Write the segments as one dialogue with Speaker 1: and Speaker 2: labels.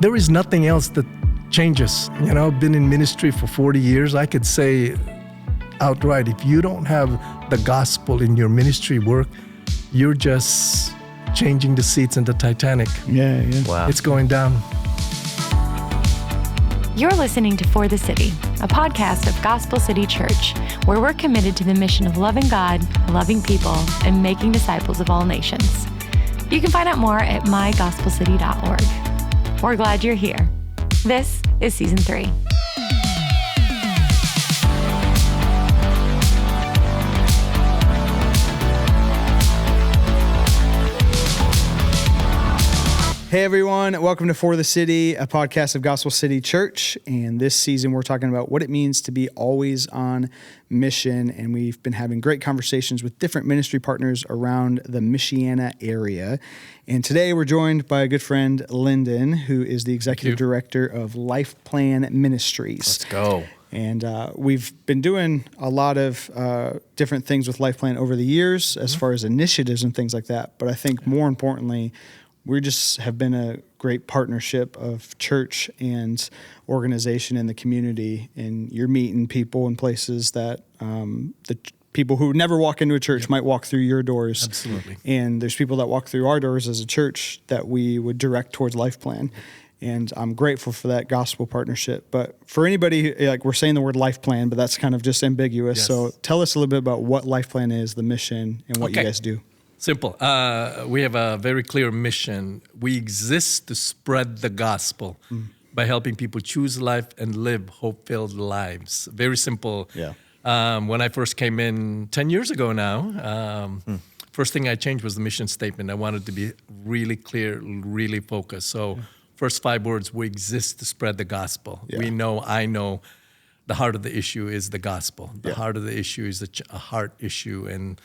Speaker 1: there is nothing else that changes. You know, I've been in ministry for 40 years. I could say outright, if you don't have the gospel in your ministry work, you're just changing the seats in the Titanic.
Speaker 2: Yeah.
Speaker 3: Wow.
Speaker 1: It's going down.
Speaker 4: You're listening to For the City, a podcast of Gospel City Church, where we're committed to the mission of loving God, loving people, and making disciples of all nations. You can find out more at mygospelcity.org. We're glad you're here. This is Season 3.
Speaker 2: Hey everyone, welcome to For the City, a podcast of Gospel City Church. And this season we're talking about what it means to be always on mission. And we've been having great conversations with different ministry partners around the Michiana area. And today we're joined by a good friend, Lyndon, who is the Executive Director of LifePlan Ministries.
Speaker 3: Let's go.
Speaker 2: And we've been doing a lot of different things with LifePlan over the years as far as initiatives and things like that. But I think more importantly, we just have been a great partnership of church and organization in the community, and you're meeting people in places that the people who never walk into a church might walk through your doors.
Speaker 1: Absolutely.
Speaker 2: And there's people that walk through our doors as a church that we would direct towards LifePlan. And I'm grateful for that gospel partnership. But for anybody, like we're saying the word LifePlan, but that's kind of just ambiguous. Yes. So tell us a little bit about what LifePlan is, the mission, and what you guys do.
Speaker 1: Simple. We have a very clear mission. We exist to spread the gospel by helping people choose life and live hope-filled lives. Very simple.
Speaker 2: Yeah.
Speaker 1: When I first came in 10 years ago now, first thing I changed was the mission statement. I wanted to be really clear, really focused. So first 5 words, we exist to spread the gospel.
Speaker 2: Yeah.
Speaker 1: I know the heart of the issue is the gospel. The
Speaker 2: Yeah.
Speaker 1: heart of the issue is a heart issue, and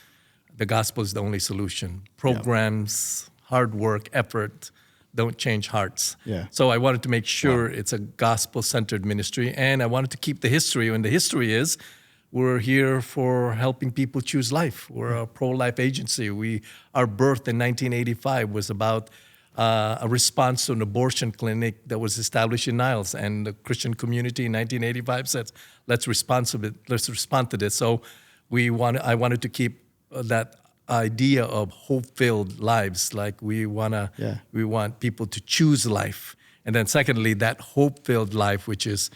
Speaker 1: the gospel is the only solution. Programs, hard work, effort don't change hearts.
Speaker 2: Yeah.
Speaker 1: So I wanted to make sure it's a gospel-centered ministry, and I wanted to keep the history. And the history is we're here for helping people choose life. We're a pro-life agency. Our birth in 1985 was about a response to an abortion clinic that was established in Niles, and the Christian community in 1985 said, let's respond to this. So I wanted to keep that idea of hope-filled lives, like we want people to choose life. And then secondly, that hope-filled life, which is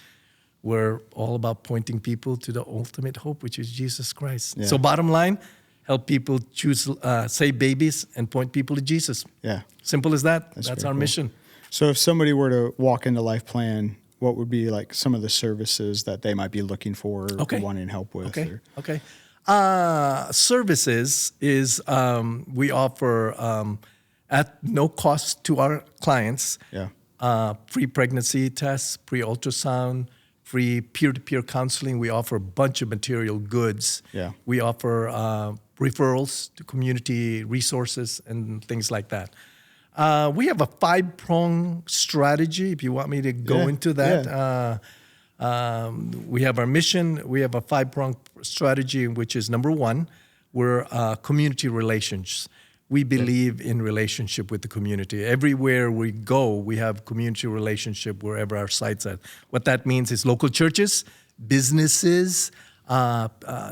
Speaker 1: we're all about pointing people to the ultimate hope, which is Jesus Christ. Yeah. So bottom line, help people choose, save babies and point people to Jesus.
Speaker 2: Yeah.
Speaker 1: Simple as that. That's our mission.
Speaker 2: So if somebody were to walk into LifePlan, what would be like some of the services that they might be looking for or wanting help with?
Speaker 1: Okay. Services is we offer at no cost to our clients.
Speaker 2: Yeah.
Speaker 1: Free pregnancy tests, free ultrasound, free peer-to-peer counseling. We offer a bunch of material goods.
Speaker 2: Yeah.
Speaker 1: We offer referrals to community resources and things like that. We have a 5-prong strategy, if you want me to go into that.
Speaker 2: Yeah.
Speaker 1: We have our mission. We have a 5-prong strategy, which is number 1, we're community relations. We believe in relationship with the community. Everywhere we go, we have community relationship wherever our site's at. What that means is local churches, businesses,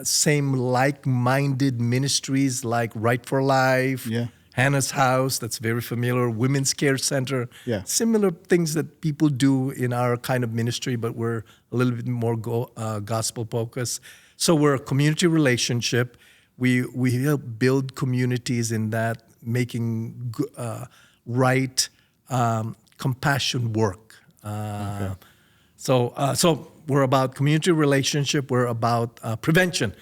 Speaker 1: same like-minded ministries like Right for Life, Hannah's House, that's very familiar, Women's Care Center, similar things that people do in our kind of ministry, but we're a little bit more gospel-focused. So we're a community relationship. We help build communities in that, making right, compassion work. So we're about community relationship. We're about prevention.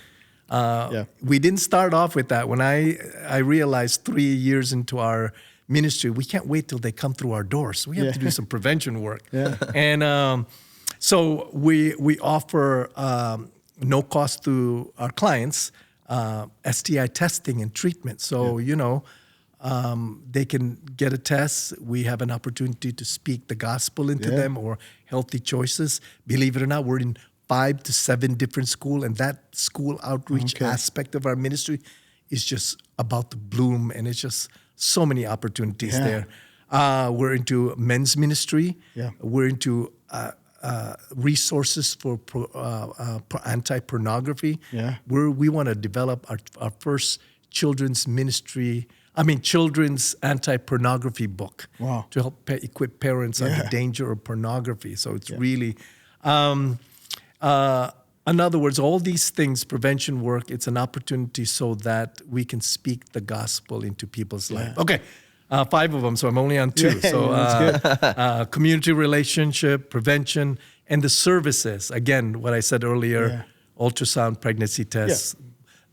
Speaker 1: We didn't start off with that. When I realized 3 years into our ministry, we can't wait till they come through our doors. We have to do some prevention work. And so we offer no cost to our clients STI testing and treatment. So, they can get a test. We have an opportunity to speak the gospel into them or healthy choices. Believe it or not, we're in 5 to 7 different schools, and that school outreach aspect of our ministry is just about to bloom, and it's just so many opportunities there. We're into men's ministry.
Speaker 2: Yeah.
Speaker 1: We're into resources for anti-pornography.
Speaker 2: Yeah.
Speaker 1: We want to develop our first children's anti-pornography book.
Speaker 2: Wow.
Speaker 1: To help equip parents on the danger of pornography. So it's really, in other words, all these things, prevention work, it's an opportunity so that we can speak the gospel into people's life. Okay. 5 of them, so I'm only on 2. So community relationship, prevention, and the services. Again, what I said earlier, ultrasound, pregnancy tests. Yeah.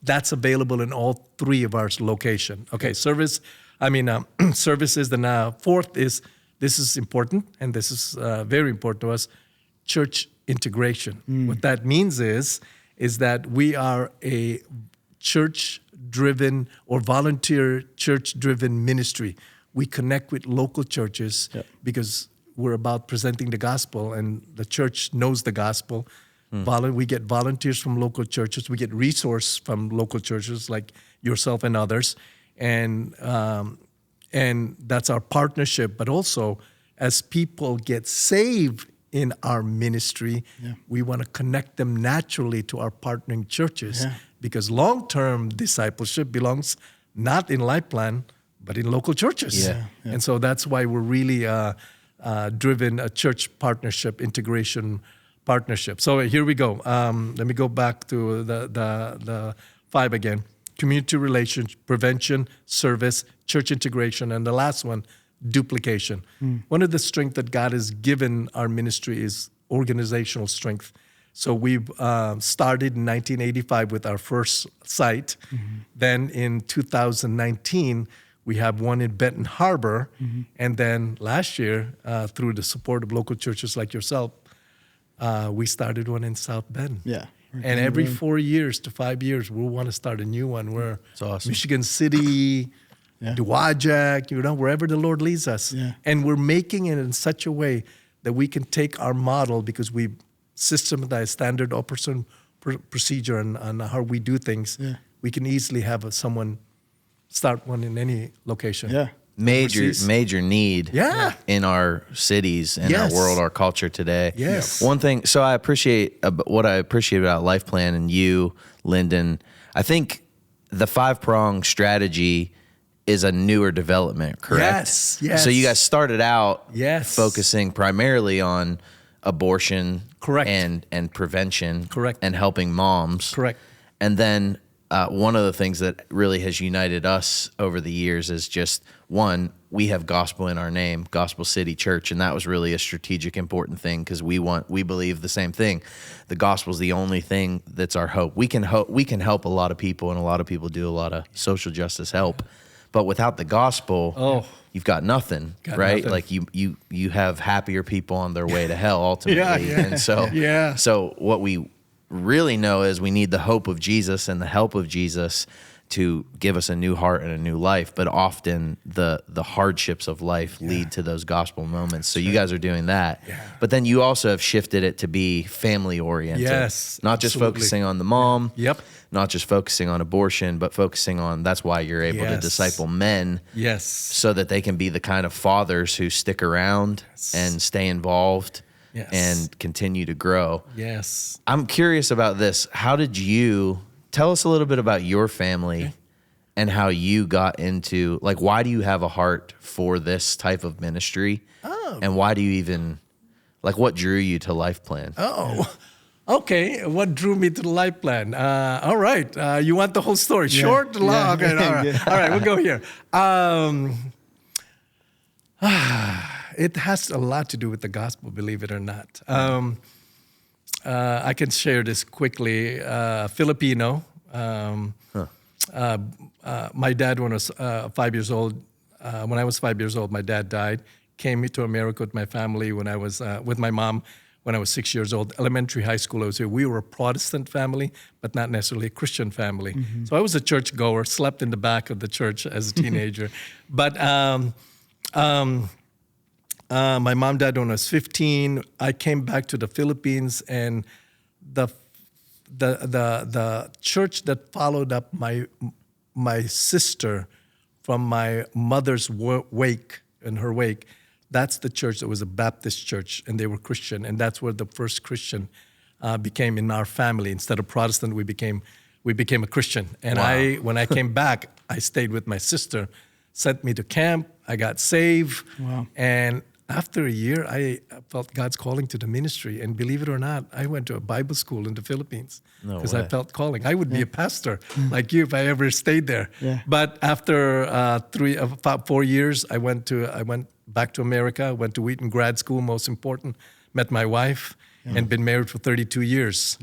Speaker 1: That's available in all 3 of our location. Okay, services. Then 4th is, this is important, and this is very important to us, church integration. What that means is that we are a church-driven or volunteer church-driven ministry. We connect with local churches because we're about presenting the gospel, and the church knows the gospel. We get volunteers from local churches. We get resource from local churches like yourself and others, and that's our partnership. But also, as people get saved in our ministry, we want to connect them naturally to our partnering churches because long-term discipleship belongs not in LifePlan, but in local churches. And so that's why we're really driven a church partnership, integration partnership. So here we go. Let me go back to the 5 again. Community relations, prevention, service, church integration, and the last one, duplication. One of the strengths that God has given our ministry is organizational strength. So we've started in 1985 with our first site. Then in 2019, we have one in Benton Harbor. And then last year, through the support of local churches like yourself, we started one in South Bend.
Speaker 2: Yeah.
Speaker 1: And every 4 years to 5 years, we'll want to start a new one. We're
Speaker 2: awesome.
Speaker 1: Michigan City, Dowagiac, wherever the Lord leads us. And we're making it in such a way that we can take our model because we systematize standard operating procedure on how we do things. We can easily have someone start one in any location.
Speaker 3: Major need in our cities, in our world, our culture today. One thing, so what I appreciate about LifePlan and you, Lyndon, I think the 5-prong strategy is a newer development, correct?
Speaker 1: Yes.
Speaker 3: So you guys started out focusing primarily on abortion and prevention and helping moms. And then one of the things that really has united us over the years is just, one, we have gospel in our name, Gospel City Church, and that was really a strategic, important thing because we believe the same thing. The gospel is the only thing that's our hope. We can help a lot of people, and a lot of people do a lot of social justice help, but without the gospel, you've got nothing, right? Nothing. Like you have happier people on their way to hell ultimately, and so what we really know is we need the hope of Jesus and the help of Jesus to give us a new heart and a new life, but often the hardships of life lead to those gospel moments. So you guys are doing that. But then you also have shifted it to be family oriented. Not just focusing on the mom, not just focusing on abortion, but focusing on, that's why you're able to disciple men so that they can be the kind of fathers who stick around and stay involved and continue to grow. I'm curious about this. How did you tell us a little bit about your family and how you got into, like, why do you have a heart for this type of ministry? And why do you even, like, what drew you to LifePlan?
Speaker 1: Okay. What drew me to the LifePlan? All right. You want the whole story? Short, long? Okay, all right. All right, we'll go here. It has a lot to do with the gospel, believe it or not. I can share this quickly. Filipino. My dad, when I was 5 years old, my dad died. Came to America with my family when I was with my mom when I was 6 years old. Elementary, high school, I was here. We were a Protestant family, but not necessarily a Christian family. So I was a church goer, slept in the back of the church as a teenager. But my mom died when I was 15. I came back to the Philippines, and the church that followed up my sister from my mother's wake in her wake. That's the church that was a Baptist church, and they were Christian, and that's where the first Christian became in our family. Instead of Protestant, we became a Christian. And when I came back, I stayed with my sister, sent me to camp. I got saved, and after a year, I felt God's calling to the ministry. And believe it or not, I went to a Bible school in the Philippines because I felt calling. I would be a pastor like you if I ever stayed there. Yeah. But after about 4 years, I went back to America, went to Wheaton grad school, most important, met my wife, and been married for 32 years.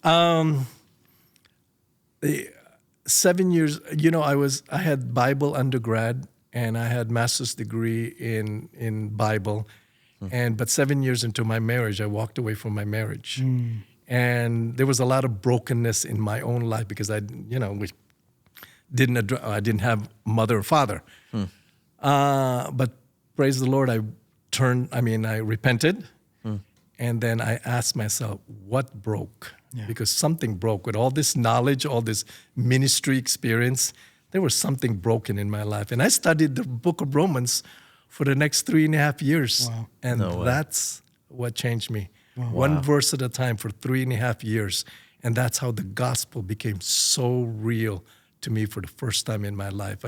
Speaker 1: Wow. 7 years, I had Bible undergrad, and I had master's degree in Bible, but 7 years into my marriage, I walked away from my marriage, and there was a lot of brokenness in my own life because I didn't have mother or father, but praise the Lord, I repented, and then I asked myself, what broke? Yeah. Because something broke with all this knowledge, all this ministry experience. There was something broken in my life. And I studied the book of Romans for the next 3.5 years. Wow. And that's what changed me. Wow. One verse at a time for 3.5 years. And that's how the gospel became so real to me for the first time in my life.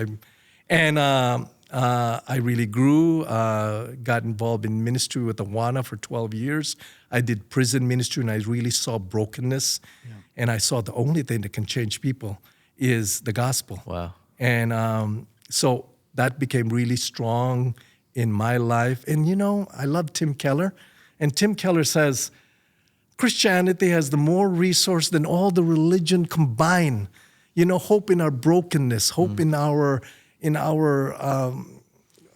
Speaker 1: I really grew, got involved in ministry with Awana for 12 years. I did prison ministry, and I really saw brokenness. Yeah. And I saw the only thing that can change people is the gospel. Wow. And so that became really strong in my life. And, I love Tim Keller. And Tim Keller says, Christianity has the more resource than all the religion combined. Hope in our brokenness, hope in our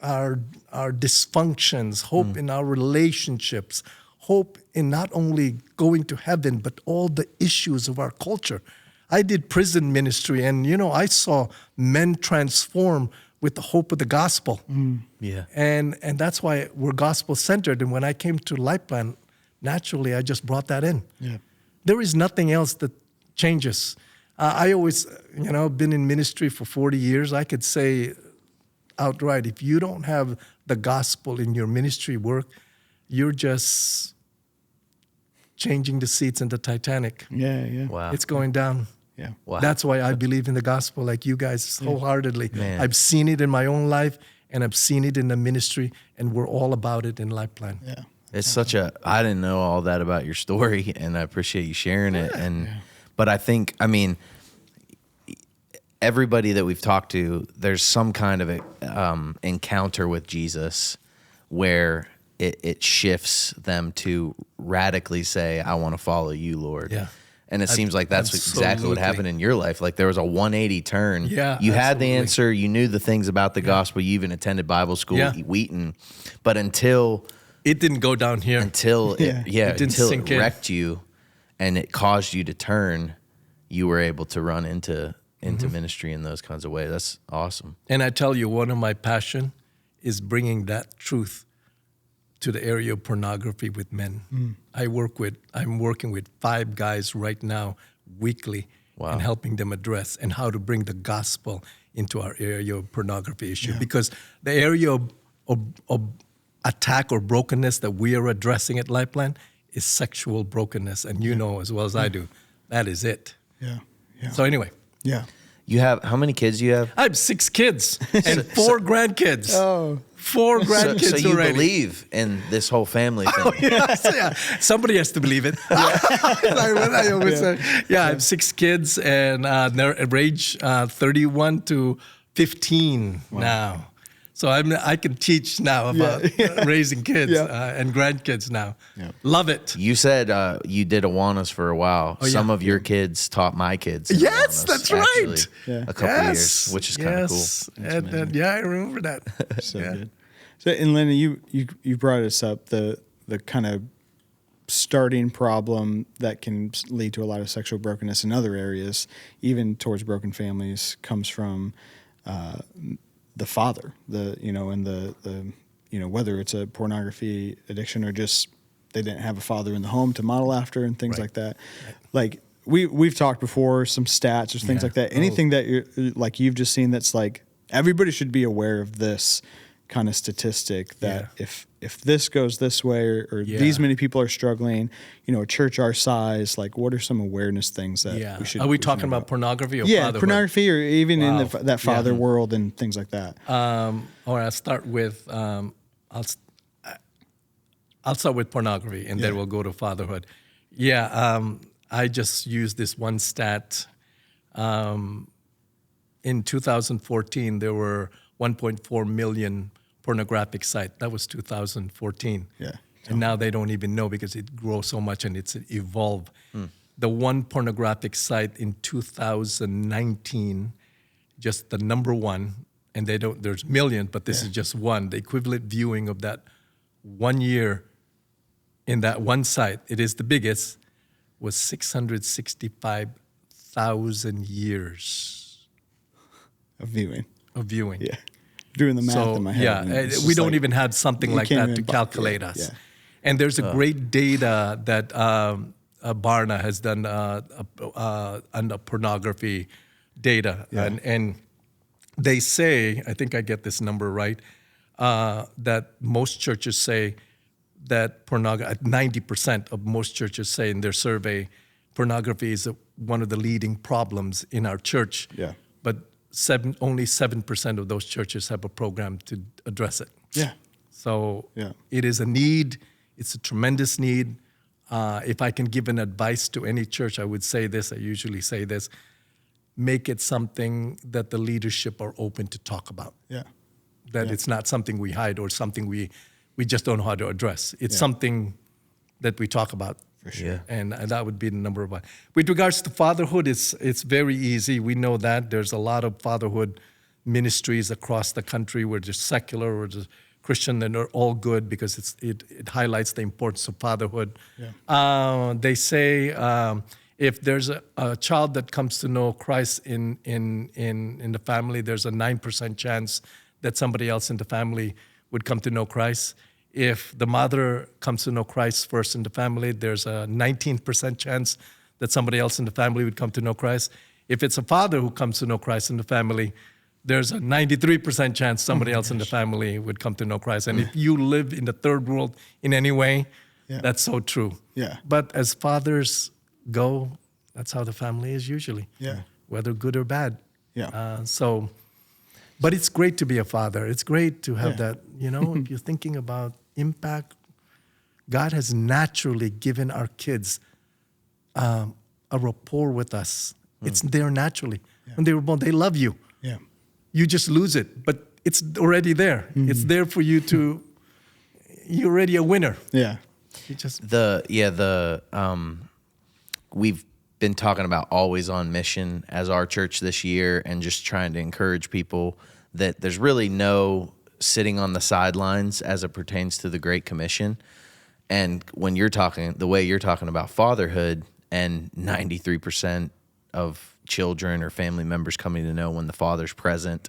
Speaker 1: dysfunctions, hope in our relationships, hope in not only going to heaven, but all the issues of our culture. I did prison ministry, and I saw men transform with the hope of the gospel. Yeah, and that's why we're gospel centered. And when I came to LifePlan, naturally I just brought that in. Yeah, there is nothing else that changes. I always, been in ministry for 40 years. I could say outright, if you don't have the gospel in your ministry work, you're just changing the seats in the Titanic. Yeah. Wow. It's going down. Yeah. Wow. That's why I believe in the gospel like you guys wholeheartedly. Man. I've seen it in my own life, and I've seen it in the ministry, and we're all about it in LifePlan. Yeah. It's
Speaker 3: I didn't know all that about your story, and I appreciate you sharing it. But I think, everybody that we've talked to, there's some kind of encounter with Jesus where it shifts them to radically say, I want to follow you, Lord. Yeah. And it seems like that's exactly what happened in your life. Like there was a 180 turn. Yeah, you had the answer. You knew the things about the gospel. You even attended Bible school at Wheaton. But until...
Speaker 1: It didn't go down here.
Speaker 3: Until it wrecked you and it caused you to turn, you were able to run into ministry in those kinds of ways. That's awesome.
Speaker 1: And I tell you, one of my passion is bringing that truth to the area of pornography with men. I'm working with 5 guys right now weekly and helping them address and how to bring the gospel into our area of pornography issue. Yeah. Because the area of attack or brokenness that we are addressing at LifePlan is sexual brokenness. And you know as well as I do, that is it. Yeah. So anyway. Yeah.
Speaker 3: You have, how many kids do you have?
Speaker 1: I have 6 kids and 4 grandkids. Oh. 4 grandkids
Speaker 3: so you
Speaker 1: already.
Speaker 3: Believe in this whole family thing.
Speaker 1: Oh, yeah. Somebody has to believe it. I always say, I have 6 kids, and they're range 31 to 15 now. So I can teach now about raising kids and grandkids now. Yeah. Love it.
Speaker 3: You said you did Awanas for a while. Oh, some of your kids taught my kids.
Speaker 1: Yes,
Speaker 3: Awanas,
Speaker 1: that's right.
Speaker 3: A couple of years, which is kind of cool.
Speaker 1: And I remember that.
Speaker 2: So good. So, and Lyndon, you brought us up the kind of starting problem that can lead to a lot of sexual brokenness in other areas, even towards broken families, comes from the father, and the whether it's a pornography addiction or just they didn't have a father in the home to model after and things like that. Right. Like we've talked before, some stats or things like that. Anything that you've just seen that's like everybody should be aware of this kind of statistic that if this goes this way or these many people are struggling, a church our size, like what are some awareness things that we should?
Speaker 1: Are we talking about pornography or fatherhood?
Speaker 2: Pornography or even in that father world and things like that.
Speaker 1: All right, I'll start with pornography and then we'll go to fatherhood. I just used this one stat. In 2014, there were 1.4 million pornographic sites. That was 2014.
Speaker 2: Yeah.
Speaker 1: And now they don't even know because it grows so much and it's evolved. The one pornographic site in 2019, just the number one, and there's millions, but this is just one. The equivalent viewing of that 1 year in that one site, it is the biggest, was 665,000 years.
Speaker 2: Of viewing.
Speaker 1: Yeah.
Speaker 2: Doing the math in my head.
Speaker 1: Yeah, we don't even have something like that to calculate us. Yeah. And there's a great data that Barna has done on the pornography data. Yeah. And they say, I think I get this number right, that most churches say that 90% of most churches say in their survey, pornography is one of the leading problems in our church.
Speaker 2: Yeah.
Speaker 1: But only 7% of those churches have a program to address it.
Speaker 2: Yeah.
Speaker 1: So it is a need. It's a tremendous need. If I can give an advice to any church, I would say this. I usually say this. Make it something that the leadership are open to talk about.
Speaker 2: Yeah.
Speaker 1: That it's not something we hide or something we just don't know how to address. It's something that we talk about.
Speaker 2: For sure.
Speaker 1: Yeah. And that would be the number one. With regards to fatherhood, it's very easy. We know that. There's a lot of fatherhood ministries across the country where just secular or just Christian, and they're all good because it highlights the importance of fatherhood. Yeah. They say if there's a child that comes to know Christ in the family, there's a 9% chance that somebody else in the family would come to know Christ. If the mother comes to know Christ first in the family, there's a 19% chance that somebody else in the family would come to know Christ. If it's a father who comes to know Christ in the family, there's a 93% chance somebody else in the family would come to know Christ. And if you live in the third world in any way, that's so true.
Speaker 2: Yeah.
Speaker 1: But as fathers go, that's how the family is usually, whether good or bad.
Speaker 2: Yeah.
Speaker 1: But it's great to be a father. It's great to have that, if you're thinking about impact, God has naturally given our kids a rapport with us. It's there naturally. When they were born, they love you.
Speaker 2: Yeah.
Speaker 1: You just lose it, but it's already there. Mm-hmm. It's there for you you're already a winner.
Speaker 2: Yeah.
Speaker 1: You just
Speaker 3: we've been talking about always on mission as our church this year and just trying to encourage people that there's really no sitting on the sidelines as it pertains to the Great Commission. And when the way you're talking about fatherhood and 93% of children or family members coming to know when the father's present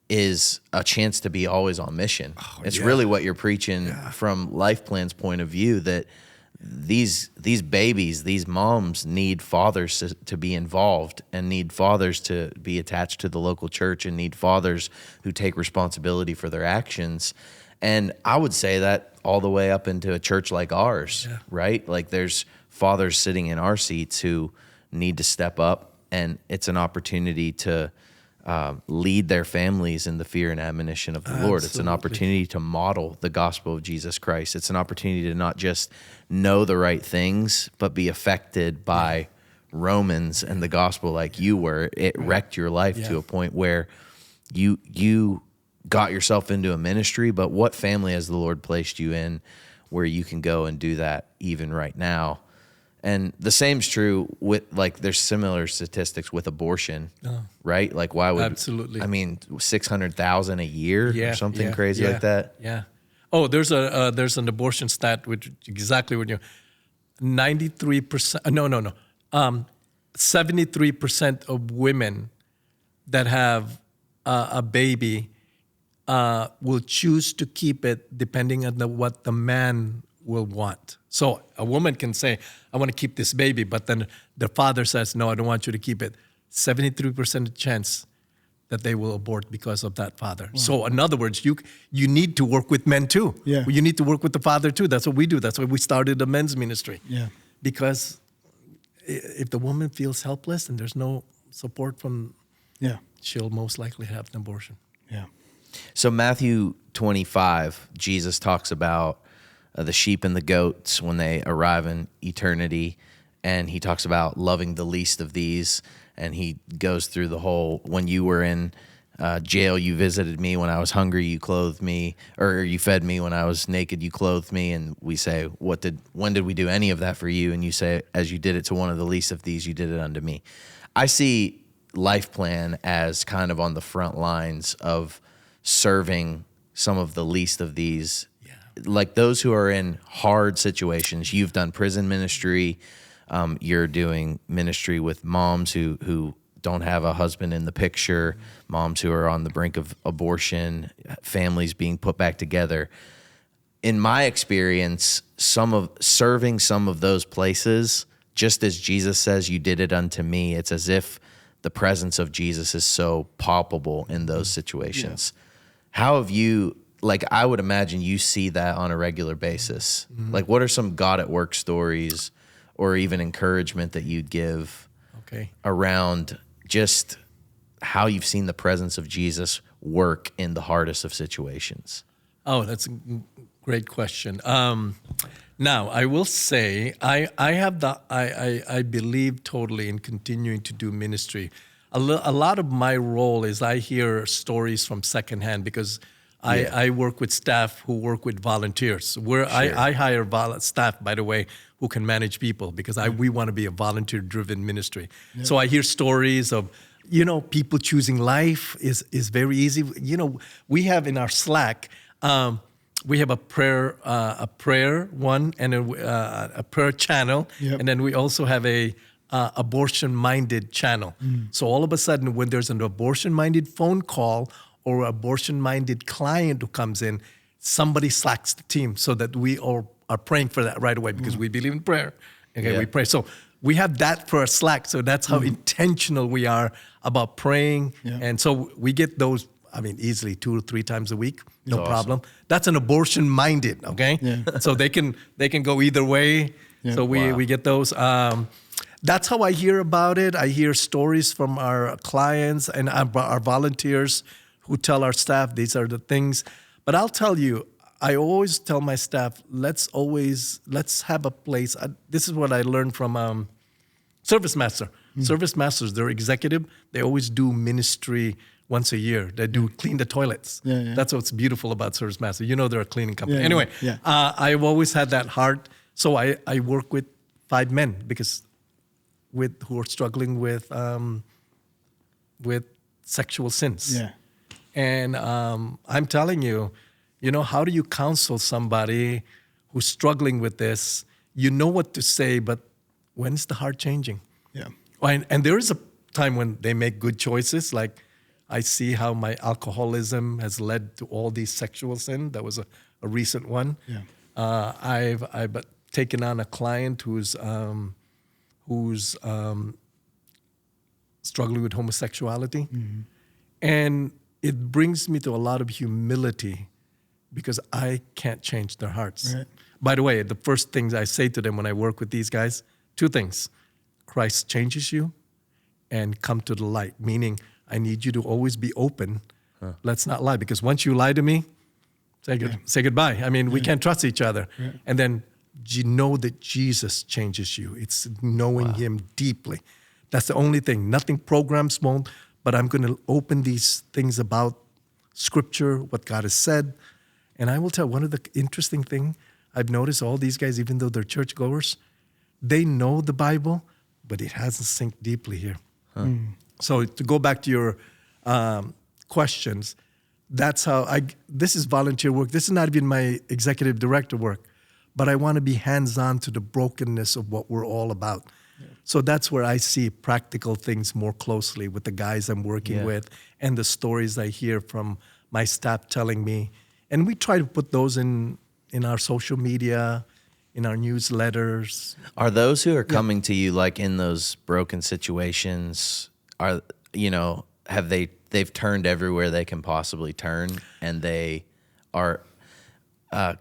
Speaker 3: is a chance to be always on mission. It's really what you're preaching from LifePlan's point of view, that these babies, these moms need fathers to be involved and need fathers to be attached to the local church and need fathers who take responsibility for their actions. And I would say that all the way up into a church like ours, right? Like there's fathers sitting in our seats who need to step up, and it's an opportunity to lead their families in the fear and admonition of the Lord. It's an opportunity to model the gospel of Jesus Christ. It's an opportunity to not just know the right things, but be affected by Romans and the gospel like you were. It wrecked your life to a point where you got yourself into a ministry, but what family has the Lord placed you in where you can go and do that even right now? And the same's true with, there's similar statistics with abortion, right? Like, why would...
Speaker 1: Absolutely.
Speaker 3: 600,000 a year or something crazy like that?
Speaker 1: Yeah. Oh, there's an abortion stat, which exactly what 93%, 73% of women that have a baby will choose to keep it depending on what the man will want. So a woman can say, I want to keep this baby, but then the father says, no, I don't want you to keep it. 73% chance that they will abort because of that father. Wow. So in other words, you need to work with men too.
Speaker 2: Yeah.
Speaker 1: You need to work with the father too. That's what we do. That's why we started a men's ministry.
Speaker 2: Yeah.
Speaker 1: Because if the woman feels helpless and there's no support from, she'll most likely have an abortion.
Speaker 2: Yeah.
Speaker 3: So Matthew 25, Jesus talks about the sheep and the goats when they arrive in eternity, and he talks about loving the least of these, and he goes through the whole, when you were in jail, you visited me. When I was hungry, you clothed me, or you fed me. When I was naked, you clothed me. And we say, when did we do any of that for you? And you say, as you did it to one of the least of these, you did it unto me. I see LifePlan as kind of on the front lines of serving some of the least of these, like those who are in hard situations. You've done prison ministry. You're doing ministry with moms who don't have a husband in the picture, moms who are on the brink of abortion, families being put back together. In my experience, serving some of those places, just as Jesus says, you did it unto me, it's as if the presence of Jesus is so palpable in those situations. Yeah. How have you, like, I would imagine you see that on a regular basis. Mm-hmm. Like, what are some God at work stories or even encouragement that you'd give around just how you've seen the presence of Jesus work in the hardest of situations?
Speaker 1: Oh, that's a great question. Now, I will say I believe totally in continuing to do ministry. A lot of my role is I hear stories from secondhand because I work with staff who work with volunteers. I hire staff, by the way, who can manage people because we want to be a volunteer-driven ministry. Yeah. So I hear stories of, people choosing life is very easy. We have in our Slack, we have a prayer one and a prayer channel, and then we also have a abortion-minded channel. So all of a sudden, when there's an abortion-minded phone call or abortion-minded client who comes in, somebody slacks the team so that we all are praying for that right away because we believe in prayer. We pray. So we have that for our Slack. So that's how intentional we are about praying. Yeah. And so we get those, easily 2 or 3 times a week. No problem. That's an abortion-minded, okay? Yeah. So they can go either way. Yeah. So we get those. That's how I hear about it. I hear stories from our clients and our volunteers who tell our staff these are the things. But I'll tell you, I always tell my staff, let's have a place. This is what I learned from Service Master. Service Masters, they're executive. They always do ministry once a year. They do clean the toilets. Yeah. That's what's beautiful about Service Master. They're a cleaning company. Yeah, anyway, I've always had that heart. So I work with 5 men who are struggling with sexual sins. Yeah. And I'm telling you, how do you counsel somebody who's struggling with this? You know what to say, but when's the heart changing? Yeah. And there is a time when they make good choices. Like I see how my alcoholism has led to all these sexual sin. That was a recent one. Yeah. I've taken on a client who's struggling with homosexuality. Mm-hmm. And it brings me to a lot of humility because I can't change their hearts. Right. By the way, the first things I say to them when I work with these guys, 2 things. Christ changes you and come to the light, meaning I need you to always be open. Huh. Let's not lie, because once you lie to me, say goodbye. We can't trust each other. Yeah. And then you know that Jesus changes you. It's knowing him deeply. That's the only thing. Nothing programs won't, but I'm going to open these things about Scripture, what God has said. And I will tell one of the interesting things I've noticed, all these guys, even though they're churchgoers, they know the Bible, but it hasn't sunk deeply here. Huh. So to go back to your questions, that's how this is volunteer work. This is not even my executive director work, but I want to be hands-on to the brokenness of what we're all about. Yeah. So that's where I see practical things more closely with the guys I'm working with and the stories I hear from my staff telling me. And we try to put those in our social media, in our newsletters.
Speaker 3: Are those who are coming to you like in those broken situations, have they they've turned everywhere they can possibly turn, and they are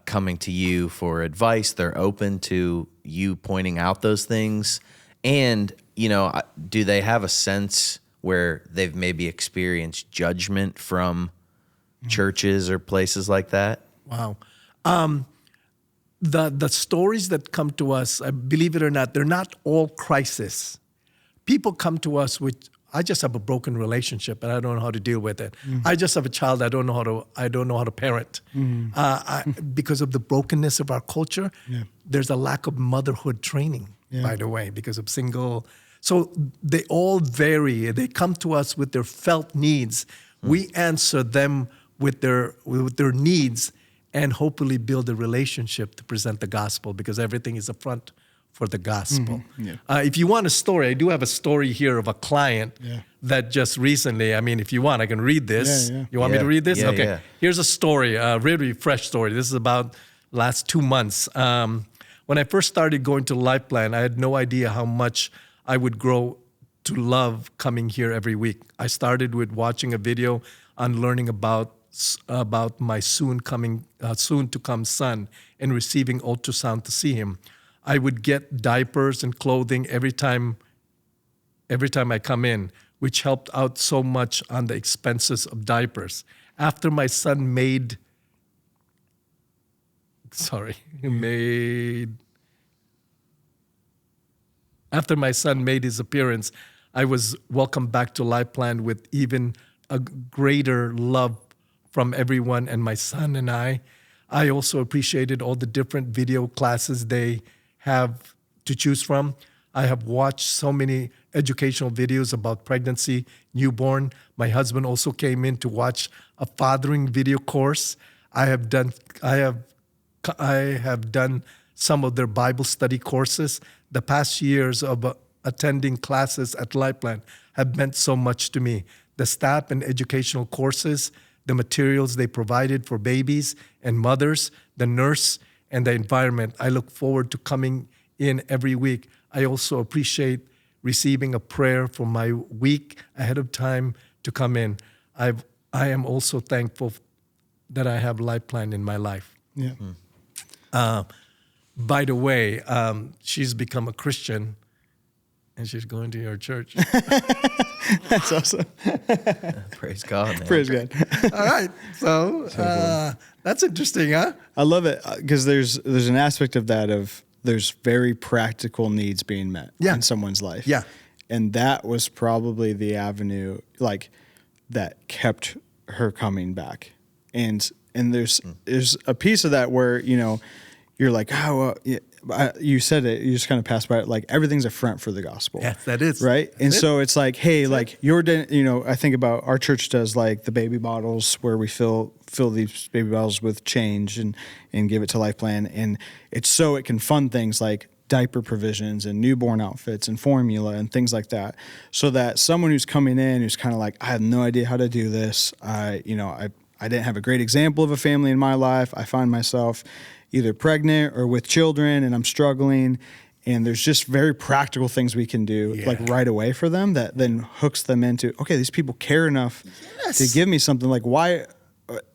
Speaker 3: coming to you for advice. They're open to you pointing out those things. And, do they have a sense where they've maybe experienced judgment from churches or places like that?
Speaker 1: Wow. The stories that come to us, believe it or not, they're not all crisis. People come to us with, I just have a broken relationship and I don't know how to deal with it. I just have a child I don't know how to parent. Because of the brokenness of our culture, there's a lack of motherhood training, by the way, because of single. So they all vary. They come to us with their felt needs. We answer them with their needs, and hopefully build a relationship to present the gospel, because everything is a front for the gospel. If you want a story, I do have a story here of a client that just recently, if you want, I can read this. You want me to read this?
Speaker 3: Yeah,
Speaker 1: okay.
Speaker 3: yeah.
Speaker 1: Here's a story, a really fresh story. This is about last 2 months. When I first started going to LifePlan, I had no idea how much I would grow to love coming here every week. I started with watching a video on learning about my soon to come son and receiving ultrasound to see him. I would get diapers and clothing every time I come in, which helped out so much on the expenses of diapers. After my son made his appearance, I was welcomed back to LifePlan with even a greater love from everyone and my son and I. I also appreciated all the different video classes they have to choose from. I have watched so many educational videos about pregnancy, newborn. My husband also came in to watch a fathering video course. I have done some of their Bible study courses. The past years of attending classes at LifePlan have meant so much to me. The staff and educational courses, the materials they provided for babies and mothers, the nurse, and the environment. I look forward to coming in every week. I also appreciate receiving a prayer for my week ahead of time to come in. I am also thankful that I have LifePlan in my life. By the way, she's become a Christian, and she's going to your church.
Speaker 2: That's awesome.
Speaker 3: Praise God, man.
Speaker 2: Praise God.
Speaker 1: All right. So that's interesting, huh?
Speaker 2: I love it because there's an aspect of that there's very practical needs being met in someone's life.
Speaker 1: Yeah.
Speaker 2: And that was probably the avenue that kept her coming back. And there's a piece of that where, you're like, oh, well, you said it, you just kind of passed by it, like everything's a front for the gospel.
Speaker 1: Yes, that is.
Speaker 2: Right?
Speaker 1: That's
Speaker 2: so it's like, hey, like I think about our church does like the baby bottles where we fill these baby bottles with change and give it to LifePlan. And it's so it can fund things like diaper provisions and newborn outfits and formula and things like that. So that someone who's coming in who's kind of like, I have no idea how to do this. I didn't have a great example of a family in my life. I find myself either pregnant or with children and I'm struggling. And there's just very practical things we can do like right away for them that then hooks them into, okay, these people care enough to give me something. Like, why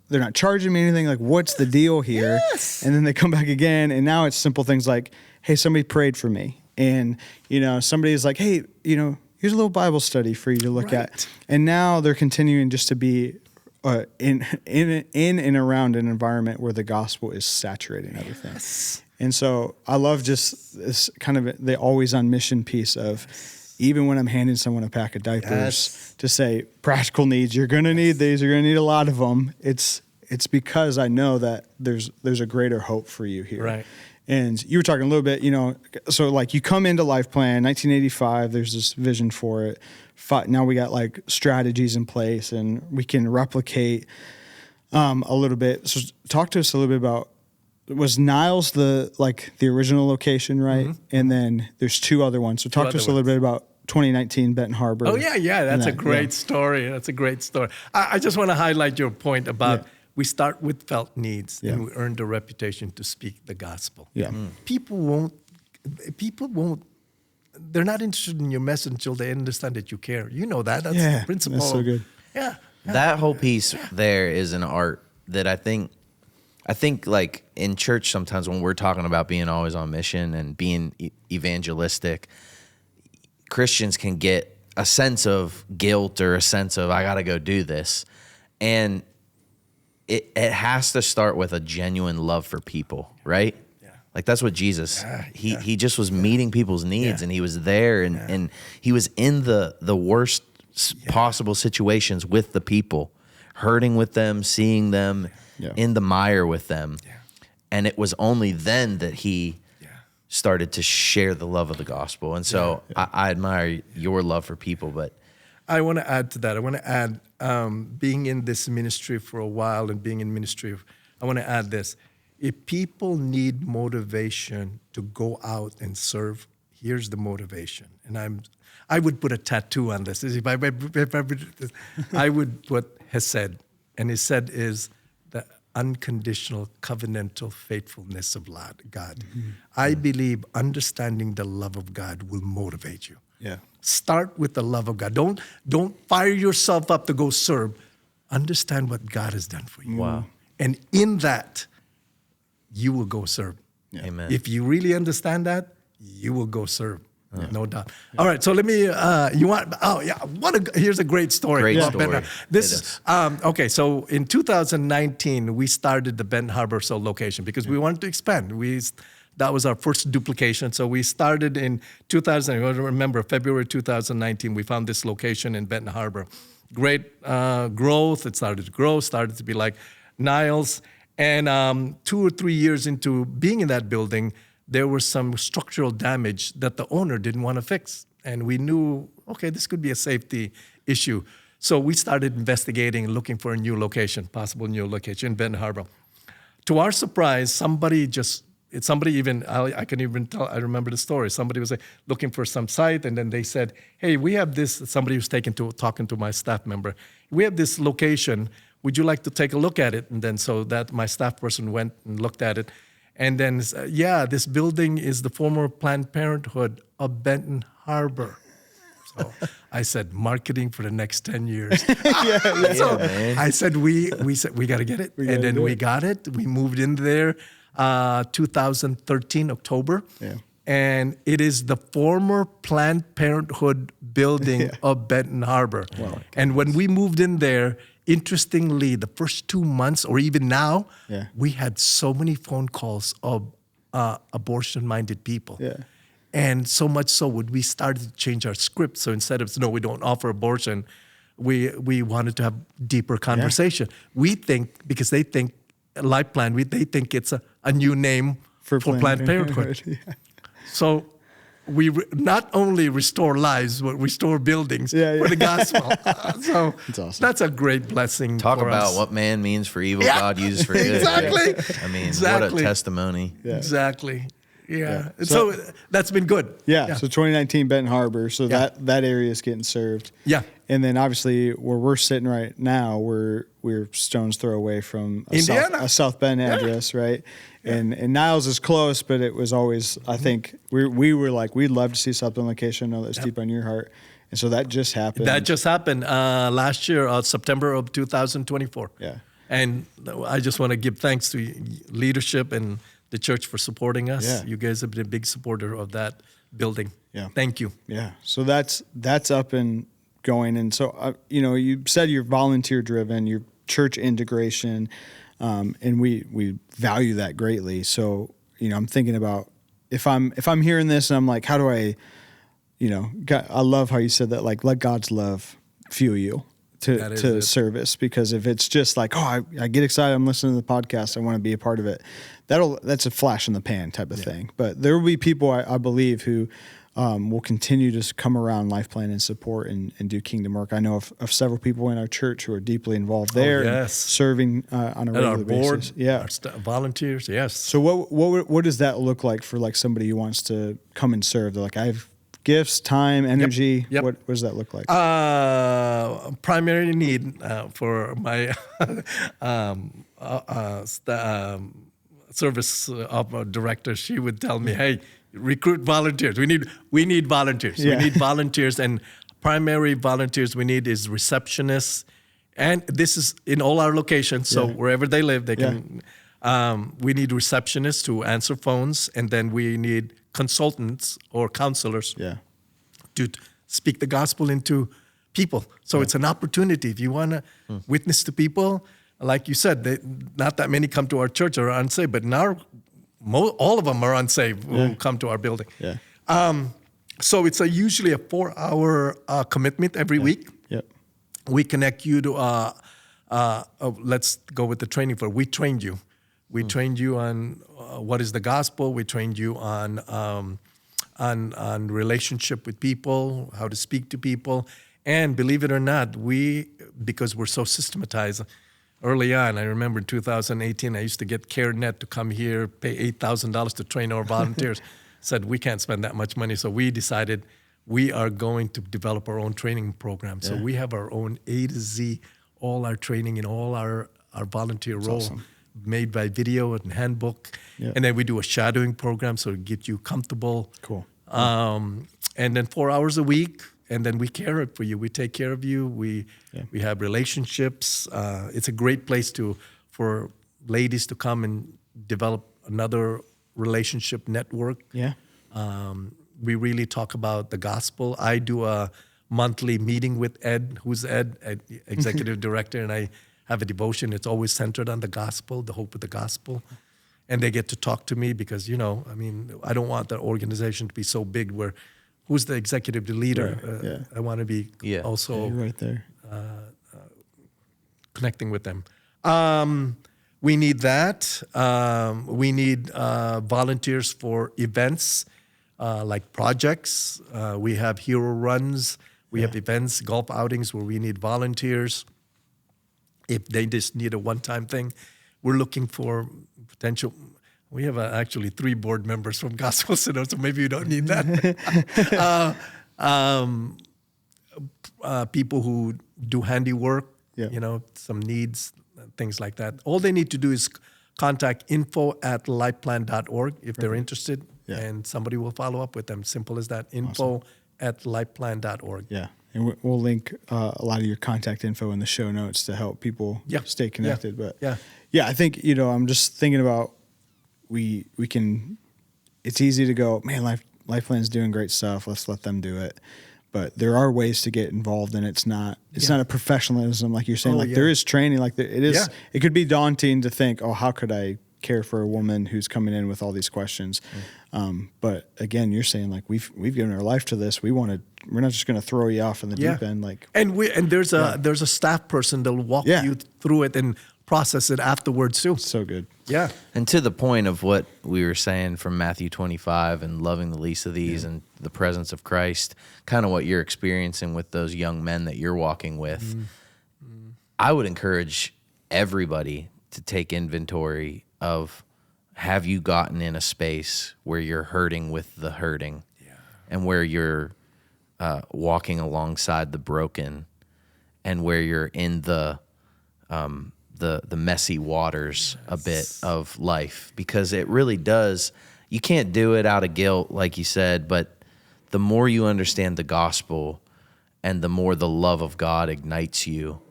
Speaker 2: they're not charging me anything? Like, what's the deal here?
Speaker 1: Yes.
Speaker 2: And then they come back again. And now it's simple things like, hey, somebody prayed for me. And, somebody's like, hey, here's a little Bible study for you to look at. And now they're continuing just to be in and around an environment where the gospel is saturating everything.
Speaker 1: Yes.
Speaker 2: And so I love just this kind of the always on mission piece of even when I'm handing someone a pack of diapers to say practical needs, you're going to need these, you're going to need a lot of them. It's because I know that there's a greater hope for you here.
Speaker 1: Right.
Speaker 2: And you were talking a little bit, so like you come into LifePlan, 1985, there's this vision for it. Now we got like strategies in place and we can replicate a little bit. So talk to us a little bit about, was Niles the original location, right? Mm-hmm. And then there's 2 other ones. So talk to us a little bit about 2019 Benton Harbor.
Speaker 1: Oh, yeah. That's a great story. That's a great story. I just want to highlight your point about we start with felt needs and we earned a reputation to speak the gospel.
Speaker 2: Yeah.
Speaker 1: People won't, they're not interested in your message until they understand that you care. You know that. That's the principle.
Speaker 2: That's so good.
Speaker 3: That whole piece there is an art that I think like in church sometimes when we're talking about being always on mission and being evangelistic, Christians can get a sense of guilt or a sense of I got to go do this. And it has to start with a genuine love for people, right? Yeah. Like that's what Jesus, he just was meeting people's needs and he was there and he was in the worst possible situations with the people, hurting with them, seeing them in the mire with them. Yeah. And it was only then that he started to share the love of the gospel. And so I admire your love for people, but
Speaker 1: I want to add to that. I want to add, being in this ministry for a while and being in ministry, I want to add this. If people need motivation to go out and serve, here's the motivation. And I would put a tattoo on this. If I would put Hesed. And Hesed is the unconditional covenantal faithfulness of God. Mm-hmm. I believe understanding the love of God will motivate you. Yeah. Start with the love of God. Don't fire yourself up to go serve. Understand what God has done for you.
Speaker 3: Wow.
Speaker 1: And in that, you will go serve.
Speaker 3: Yeah. Amen.
Speaker 1: If you really understand that, you will go serve. No doubt. Yeah. All right, so let me. Here's a great story.
Speaker 3: Great story.
Speaker 1: This okay. So in 2019, we started the Benton Harbor location because we wanted to expand. That was our first duplication. So we started in 2000. I remember February 2019. We found this location in Benton Harbor. Great growth. It started to grow. Started to be like Niles. And 2 or 3 years into being in that building, there was some structural damage that the owner didn't want to fix. And we knew, okay, this could be a safety issue. So we started investigating, looking for a new location, possible new location in Benton Harbor. To our surprise, I remember the story. Somebody was looking for some site, and then they said, hey, we have this, somebody was talking to my staff member. We have this location. Would you like to take a look at it? And then so that my staff person went and looked at it. And then, this building is the former Planned Parenthood of Benton Harbor. So I said, marketing for the next 10 years. I said, we got to get it. And then we got it. We moved in there 2013, October. Yeah. And it is the former Planned Parenthood building of Benton Harbor. Wow. And when we moved in there, interestingly, the first 2 months, or even now, we had so many phone calls of abortion-minded people. Yeah. And so much so, when we started to change our script, so instead of, no, we don't offer abortion, we wanted to have deeper conversation. We think, because they think, LifePlan, they think it's a new name for Planned Parenthood. So we not only restore lives, but restore buildings for the gospel. So that's awesome. That's a great blessing.
Speaker 3: Talk
Speaker 1: for
Speaker 3: about
Speaker 1: us.
Speaker 3: What man means for evil, God uses for good.
Speaker 1: Exactly.
Speaker 3: I mean, what a testimony.
Speaker 1: Yeah. Exactly. Yeah. So that's been good.
Speaker 2: Yeah. So 2019 Benton Harbor. So that area is getting served. Yeah. And then obviously where we're sitting right now, we're stone's throw away from a South Bend address, right? Yeah. And Niles is close, but it was always, I think, we were like, we'd love to see South Bend location. I know that's deep on your heart. And so that just happened.
Speaker 1: That just happened last year, September of 2024. Yeah. And I just want to give thanks to leadership and the church for supporting us. Yeah. You guys have been a big supporter of that building. Yeah. Thank you.
Speaker 2: Yeah. So that's up and going. And so, you said you're volunteer driven, you're church integration, and we value that greatly. So, I'm thinking about if I'm hearing this and I'm like, how do I love how you said that, like, let God's love fuel you to service, because if it's just like, I get excited, I'm listening to the podcast, I want to be a part of it, that's a flash in the pan type of thing. But there will be people, I believe, who will continue to come around LifePlan and support and do kingdom work. I know of several people in our church who are deeply involved there, and serving on a regular basis.
Speaker 1: Yeah, our volunteers. Yes.
Speaker 2: So what does that look like for like somebody who wants to come and serve? They're like, I have gifts, time, energy. Yep. What does that look like?
Speaker 1: Primary need for my service director. She would tell me, "Hey, recruit volunteers. We need volunteers. We need volunteers, and primary volunteers we need is receptionists, And this is in all our locations, so wherever they live, they can. We need receptionists to answer phones, and then we need consultants or counselors to speak the gospel into people. So it's an opportunity. If you want to witness to people, like you said, not that many come to our church or are unsaved, but now all of them are unsaved who come to our building. So it's usually a 4-hour commitment every week. We connect you to, let's go with the training for, we trained you. We trained you on what is the gospel. We trained you on relationship with people, how to speak to people. And believe it or not, because we're so systematized, early on, I remember in 2018, I used to get CareNet to come here, pay $8,000 to train our volunteers. Said, we can't spend that much money. So we decided we are going to develop our own training program. So we have our own A to Z, all our training and all our volunteer role made by video and handbook. And then we do a shadowing program so to get you comfortable.
Speaker 2: Cool.
Speaker 1: And then 4 hours a week, and then we care for you. We take care of you. We have relationships. It's a great place for ladies to come and develop another relationship network. We really talk about the gospel. I do a monthly meeting with Ed, Executive Director, and I have a devotion. It's always centered on the gospel, the hope of the gospel. And they get to talk to me because, I don't want the organization to be so big where who's the executive leader? I want to be also
Speaker 2: right there.
Speaker 1: Connecting with them. We need that. We need volunteers for events like projects. We have hero runs. We have events, golf outings where we need volunteers. If they just need a one-time thing, we're looking for potential. We have actually 3 board members from Gospel Synod, so maybe you don't need that. People who do handiwork, some needs, things like that. All they need to do is contact info@lifeplan.org if they're interested, and somebody will follow up with them. Simple as that, info@lifeplan.org.
Speaker 2: Yeah, and we'll link a lot of your contact info in the show notes to help people stay connected. But I think, I'm just thinking about we can, it's easy to go, man, LifePlan's doing great stuff. Let's let them do it. But there are ways to get involved, and it's not a professionalism like you're saying. There is training, it is. It could be daunting to think, how could I care for a woman who's coming in with all these questions? But again, you're saying we've given our life to this. We're not just going to throw you off in the deep end.
Speaker 1: And there's a staff person that'll walk you through it and process it afterwards too.
Speaker 2: So good.
Speaker 1: Yeah.
Speaker 3: And to the point of what we were saying from Matthew 25 and loving the least of these and the presence of Christ, kind of what you're experiencing with those young men that you're walking with, I would encourage everybody to take inventory of, have you gotten in a space where you're hurting with the hurting and where you're walking alongside the broken and where you're in the messy waters a bit of life, because it really does. You can't do it out of guilt, like you said, but the more you understand the gospel and the more the love of God ignites you,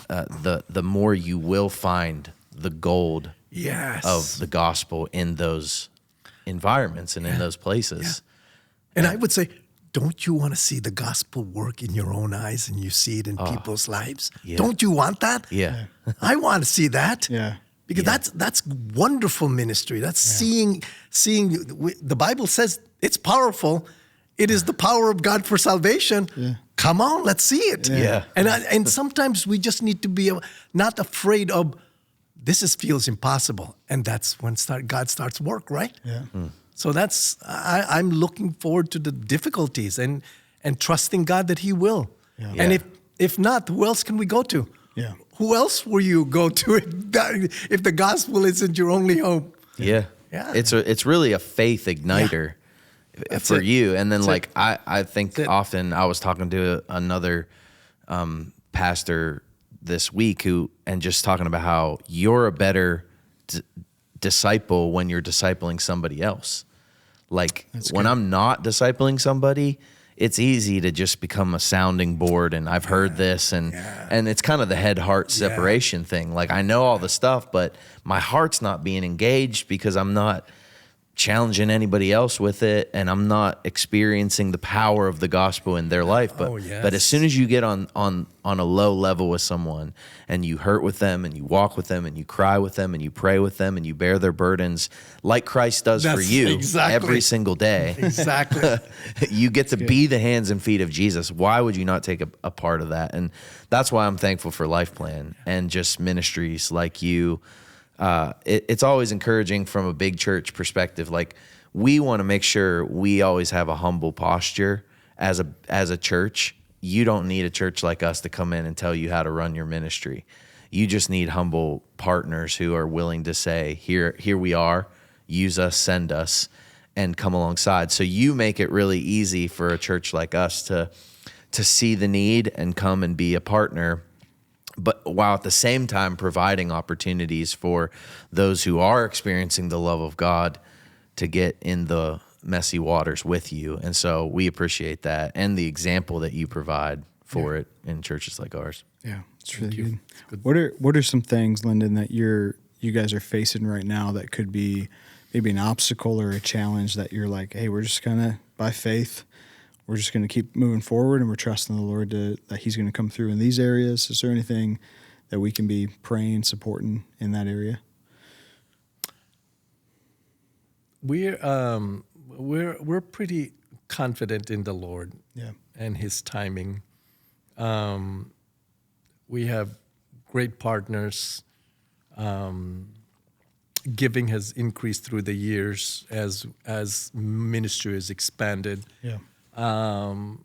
Speaker 3: the more you will find the gold of the gospel in those environments and in those places.
Speaker 1: And I would say, don't you want to see the gospel work in your own eyes and you see it in people's lives? Don't you want that? I want to see that. Because that's wonderful ministry. That's seeing the Bible says it's powerful. It is the power of God for salvation. Come on, let's see it. And sometimes we just need to be not afraid of this feels impossible. And that's when God starts work, right? So I'm looking forward to the difficulties and trusting God that He will. And if not, who else can we go to? Who else will you go to if the gospel isn't your only hope?
Speaker 3: It's really a faith igniter for you. And then I think often I was talking to another pastor this week and just talking about how you're a better disciple when you're discipling somebody else. When I'm not discipling somebody, it's easy to just become a sounding board, and I've heard this, and it's kind of the head-heart separation thing. Like, I know all the stuff, but my heart's not being engaged because I'm not challenging anybody else with it, and I'm not experiencing the power of the gospel in their life. But as soon as you get on a low level with someone, and you hurt with them, and you walk with them, and you cry with them, and you pray with them, and you bear their burdens like Christ does for you every single day.
Speaker 1: Exactly.
Speaker 3: You get to be the hands and feet of Jesus. Why would you not take a part of that? And that's why I'm thankful for LifePlan and just ministries like you. It's always encouraging from a big church perspective. Like, we want to make sure we always have a humble posture as a church. You don't need a church like us to come in and tell you how to run your ministry. You just need humble partners who are willing to say, here we are, use us, send us, and come alongside. So you make it really easy for a church like us to see the need and come and be a partner, but while at the same time providing opportunities for those who are experiencing the love of God to get in the messy waters with you. And so we appreciate that and the example that you provide for it in churches like ours.
Speaker 2: Yeah, it's really good. What are some things, Lyndon, that you guys are facing right now that could be maybe an obstacle or a challenge that you're like, hey, we're just gonna, by faith, we're just going to keep moving forward, and we're trusting the Lord that He's going to come through in these areas? Is there anything that we can be praying, supporting in that area?
Speaker 1: We're pretty confident in the Lord and His timing. We have great partners. Giving has increased through the years as ministry has expanded.
Speaker 2: Yeah.
Speaker 1: And,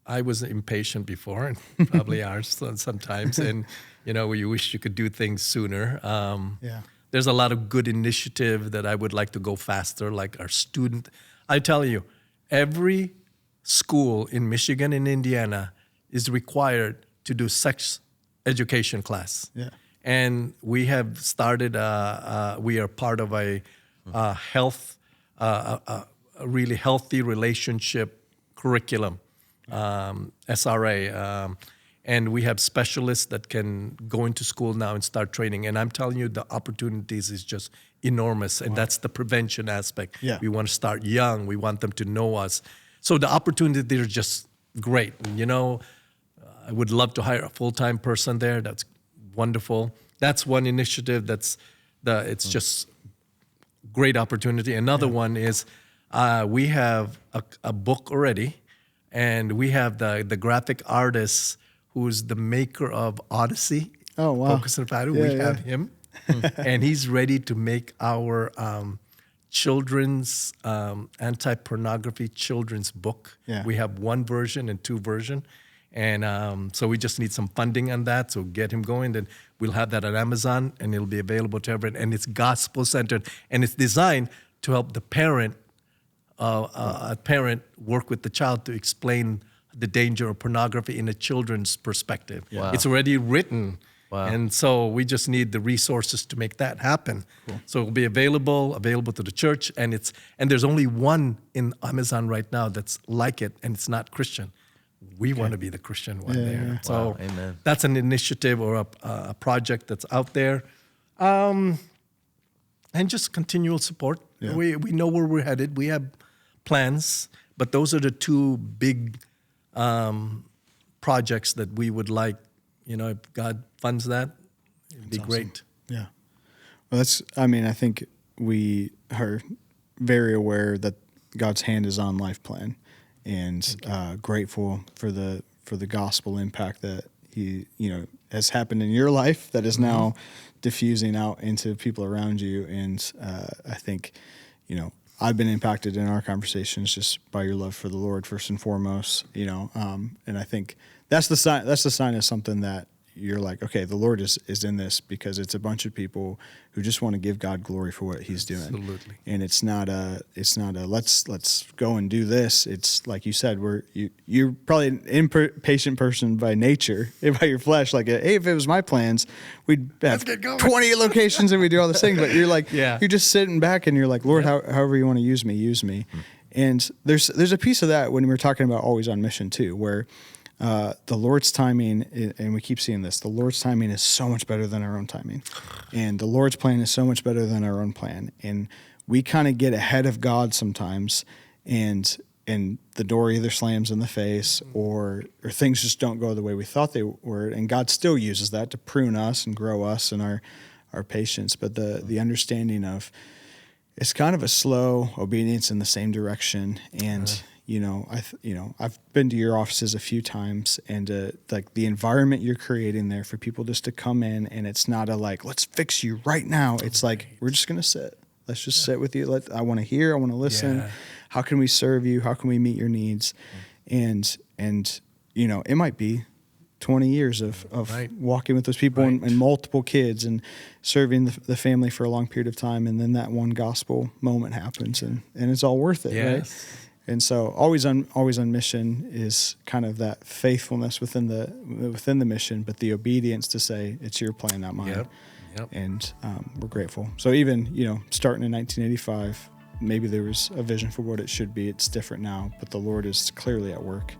Speaker 1: I was impatient before, and probably are sometimes, and, you wish you could do things sooner. There's a lot of good initiative that I would like to go faster, like our student. I tell you, every school in Michigan and Indiana is required to do sex education class.
Speaker 2: Yeah.
Speaker 1: And we have started, we are part of a health, a really healthy relationship curriculum, SRA. And we have specialists that can go into school now and start training. And I'm telling you, the opportunities is just enormous. And that's the prevention aspect.
Speaker 2: Yeah.
Speaker 1: We want to start young. We want them to know us. So the opportunities are just great. I would love to hire a full-time person there. That's wonderful. That's one initiative. It's just great opportunity. Another one is we have a book already, and we have the graphic artist who's the maker of Odyssey.
Speaker 2: Oh, wow.
Speaker 1: Focus on Fire. We have him, and he's ready to make our children's anti-pornography children's book.
Speaker 2: Yeah.
Speaker 1: We have 1 version and 2 version. And so we just need some funding on that, so get him going. Then we'll have that at Amazon, and it'll be available to everyone. And it's gospel-centered, and it's designed to help the parent, a parent work with the child to explain the danger of pornography in a children's perspective.
Speaker 3: Wow.
Speaker 1: It's already written,
Speaker 3: Wow.
Speaker 1: and so we just need the resources to make that happen. Cool. So it'll be available to the church, and there's only 1 in Amazon right now that's like it, and it's not Christian. We want to be the Christian one there.
Speaker 2: Yeah.
Speaker 1: So
Speaker 3: wow. Amen.
Speaker 1: That's an initiative or a project that's out there. And just continual support.
Speaker 2: Yeah.
Speaker 1: We know where we're headed. We have plans, but those are the 2 big projects that we would like, if God funds that, it'd be great.
Speaker 2: Yeah. Well, I think we are very aware that God's hand is on LifePlan, and grateful for the gospel impact that He has happened in your life that is now diffusing out into people around you. And I think I've been impacted in our conversations just by your love for the Lord first and foremost. And I think that's the sign. That's the sign of something that you're like, okay, the Lord is in this, because it's a bunch of people who just want to give God glory for what He's doing.
Speaker 1: Absolutely.
Speaker 2: And it's not a let's go and do this. It's like you said, you're probably an impatient person by nature, by your flesh. Like, hey, if it was my plans, we'd have 20 locations and we do all this things. But you're like, you're just sitting back and you're like, Lord, however you want to use me, use me. And there's a piece of that when we're talking about always on mission too, where the Lord's timing, and we keep seeing this, the Lord's timing is so much better than our own timing. And the Lord's plan is so much better than our own plan. And we kind of get ahead of God sometimes, and the door either slams in the face or things just don't go the way we thought they were. And God still uses that to prune us and grow us and our patience. But the understanding of it's kind of a slow obedience in the same direction. And I've been to your offices a few times, and like the environment you're creating there for people just to come in, and it's not let's fix you right now. It's like, we're just going to sit. Let's just sit with you. I want to hear. I want to listen. Yeah. How can we serve you? How can we meet your needs? And it might be 20 years of walking with those people and multiple kids and serving the family for a long period of time. And then that one gospel moment happens, and it's all worth it, right? And so always on mission is kind of that faithfulness within the mission, but the obedience to say, it's your plan, not mine. Yep. And we're grateful. So even, starting in 1985, maybe there was a vision for what it should be. It's different now, but the Lord is clearly at work,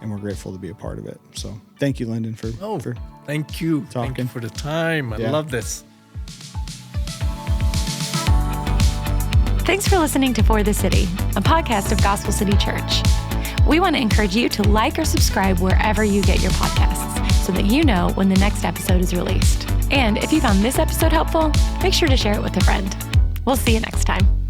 Speaker 2: and we're grateful to be a part of it. So thank you, Lyndon, for
Speaker 1: thank you.
Speaker 2: Talking.
Speaker 1: Thank you for the time. I love this.
Speaker 4: Thanks for listening to For the City, a podcast of Gospel City Church. We want to encourage you to like or subscribe wherever you get your podcasts so that you know when the next episode is released. And if you found this episode helpful, make sure to share it with a friend. We'll see you next time.